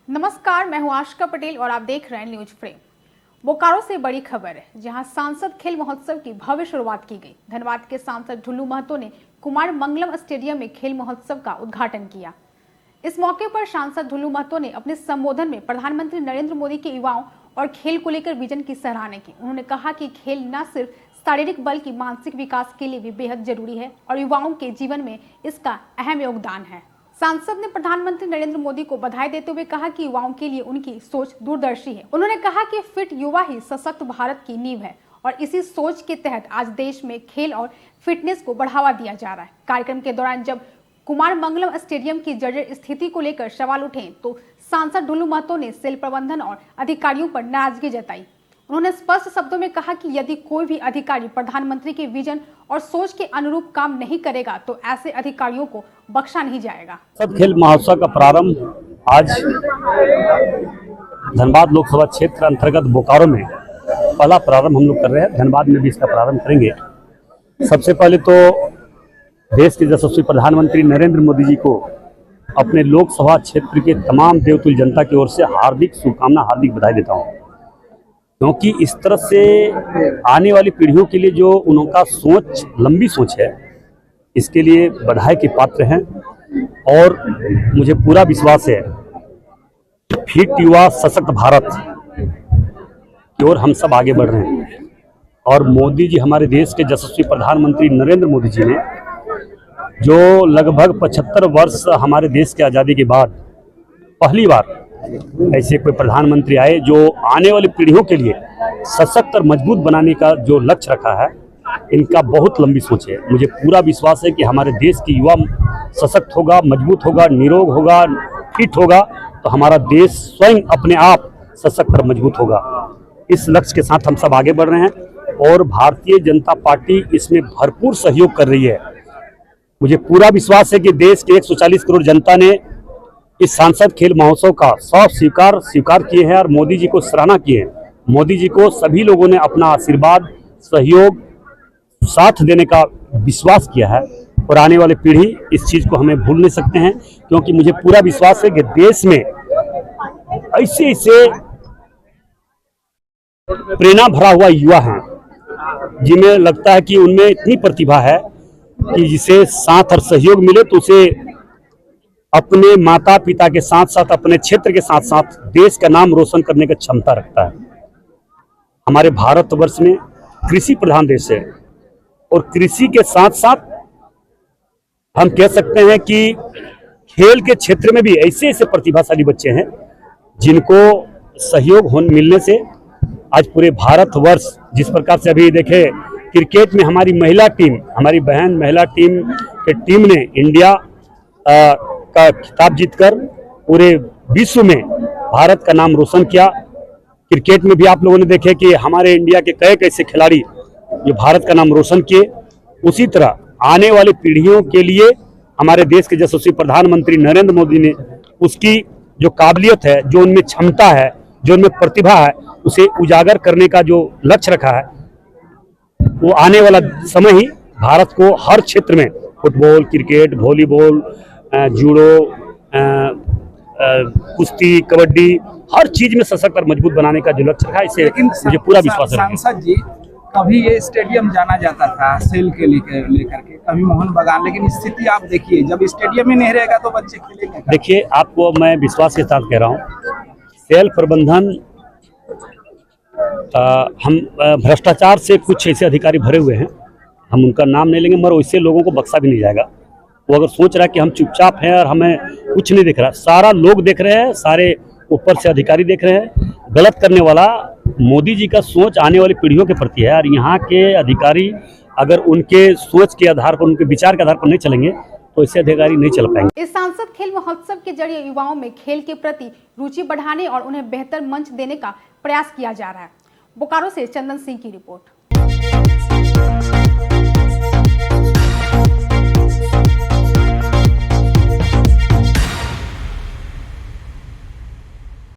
नमस्कार, मैं हूं आशिका पटेल और आप देख रहे हैं न्यूज फ्रेम। बोकारो से बड़ी खबर है, जहां सांसद खेल महोत्सव की भव्य शुरुआत की गई। धनबाद के सांसद ढुल्लू महतो ने कुमार मंगलम स्टेडियम में खेल महोत्सव का उद्घाटन किया। इस मौके पर सांसद ढुल्लू महतो ने अपने संबोधन में प्रधानमंत्री नरेंद्र मोदी के युवाओं और खेल को लेकर विजन की सराहना की। उन्होंने कहा कि खेल न सिर्फ शारीरिक बल्कि मानसिक विकास के लिए भी बेहद जरूरी है और युवाओं के जीवन में इसका अहम योगदान है। सांसद ने प्रधानमंत्री नरेंद्र मोदी को बधाई देते हुए कहा कि युवाओं के लिए उनकी सोच दूरदर्शी है। उन्होंने कहा कि फिट युवा ही सशक्त भारत की नींव है और इसी सोच के तहत आज देश में खेल और फिटनेस को बढ़ावा दिया जा रहा है। कार्यक्रम के दौरान जब कुमार मंगलम स्टेडियम की जर्जर स्थिति को लेकर सवाल उठे तो सांसद ढुल्लू महतो ने सेल प्रबंधन और अधिकारियों पर नाराजगी जताई। उन्होंने स्पष्ट शब्दों में कहा कि यदि कोई भी अधिकारी प्रधानमंत्री के विजन और सोच के अनुरूप काम नहीं करेगा तो ऐसे अधिकारियों को बख्शा नहीं जाएगा। सब खेल महोत्सव का प्रारंभ आज धनबाद लोकसभा क्षेत्र अंतर्गत बोकारो में पहला प्रारंभ हम लोग कर रहे हैं। धनबाद में भी इसका प्रारंभ करेंगे। सबसे पहले तो देश के यशस्वी प्रधानमंत्री नरेंद्र मोदी जी को अपने लोकसभा क्षेत्र के तमाम देवतुल्य जनता की ओर से हार्दिक शुभकामना, हार्दिक बधाई देता हूँ, क्योंकि इस तरह से आने वाली पीढ़ियों के लिए जो उनका सोच, लंबी सोच है, इसके लिए बधाई के पात्र हैं। और मुझे पूरा विश्वास है फिट युवा सशक्त भारत की ओर हम सब आगे बढ़ रहे हैं। और मोदी जी, हमारे देश के यशस्वी प्रधानमंत्री नरेंद्र मोदी जी ने जो लगभग 75 वर्ष हमारे देश की आज़ादी के बाद पहली बार ऐसे कोई प्रधानमंत्री आए जो आने वाली पीढ़ियों के लिए सशक्त और मजबूत बनाने का जो लक्ष्य रखा है, इनका बहुत लंबी सोच है। मुझे पूरा विश्वास है कि हमारे देश की युवा सशक्त होगा, मजबूत होगा, निरोग होगा, फिट होगा, तो हमारा देश स्वयं अपने आप सशक्त और मजबूत होगा। इस लक्ष्य के साथ हम सब आगे बढ़ रहे हैं और भारतीय जनता पार्टी इसमें भरपूर सहयोग कर रही है। मुझे पूरा विश्वास है कि देश के 140 करोड़ जनता ने इस सांसद खेल महोत्सव का सब स्वीकार किए हैं और मोदी जी को सराहना किए हैं। मोदी जी को सभी लोगों ने अपना आशीर्वाद, सहयोग, साथ देने का विश्वास किया है और आने वाली पीढ़ी इस चीज़ को हमें भूल नहीं सकते हैं, क्योंकि मुझे पूरा विश्वास है कि देश में ऐसे प्रेरणा भरा हुआ युवा हैं जिन्हें लगता है कि उनमें इतनी प्रतिभा है कि जिसे साथ और सहयोग मिले तो उसे अपने माता पिता के साथ साथ, अपने क्षेत्र के साथ साथ देश का नाम रोशन करने की क्षमता रखता है। हमारे भारतवर्ष में कृषि प्रधान देश है और कृषि के साथ साथ हम कह सकते हैं कि खेल के क्षेत्र में भी ऐसे ऐसे प्रतिभाशाली बच्चे हैं जिनको सहयोग मिलने से आज पूरे भारतवर्ष, जिस प्रकार से अभी देखे क्रिकेट में हमारी महिला टीम, हमारी बहन महिला टीम के टीम ने इंडिया का खिताब जीतकर पूरे विश्व में भारत का नाम रोशन किया। क्रिकेट में भी आप लोगों ने देखे कि हमारे इंडिया के कई कैसे खिलाड़ी जो भारत का नाम रोशन किए। उसी तरह आने वाली पीढ़ियों के लिए हमारे देश के यशस्वी प्रधानमंत्री नरेंद्र मोदी ने उसकी जो काबिलियत है, जो उनमें क्षमता है, जो उनमें प्रतिभा है, उसे उजागर करने का जो लक्ष्य रखा है, वो आने वाला समय ही भारत को हर क्षेत्र में फुटबॉल, क्रिकेट, वॉलीबॉल, जूडो, कुश्ती, कबड्डी, हर चीज में सशक्त और मजबूत बनाने का जो लक्ष्य रखा है, इसे मुझे पूरा विश्वास है। सांसद जी, कभी ये स्टेडियम जाना जाता था सेल के लेकर के, कभी मोहन बागान, लेकिन स्थिति आप देखिए, जब स्टेडियम ही नहीं रहेगा तो बच्चे खेलेंगे। देखिए, आपको मैं विश्वास के साथ कह रहा हूँ, सेल प्रबंधन, हम भ्रष्टाचार से कुछ ऐसे अधिकारी भरे हुए हैं, हम उनका नाम नहीं लेंगे, मगर वैसे लोगों को बख्शा भी नहीं जाएगा। वो अगर सोच रहा है कि हम चुपचाप हैं और हमें कुछ नहीं दिख रहा, सारा लोग देख रहे हैं, सारे ऊपर से अधिकारी देख रहे हैं। गलत करने वाला मोदी जी का सोच आने वाली पीढ़ियों के प्रति है और यहाँ के अधिकारी अगर उनके सोच के आधार पर, उनके विचार के आधार पर नहीं चलेंगे तो ऐसे अधिकारी नहीं चल पाएंगे। इस सांसद खेल महोत्सव के जरिए युवाओं में खेल के प्रति रुचि बढ़ाने और उन्हें बेहतर मंच देने का प्रयास किया जा रहा है। बोकारो से चंदन सिंह की रिपोर्ट।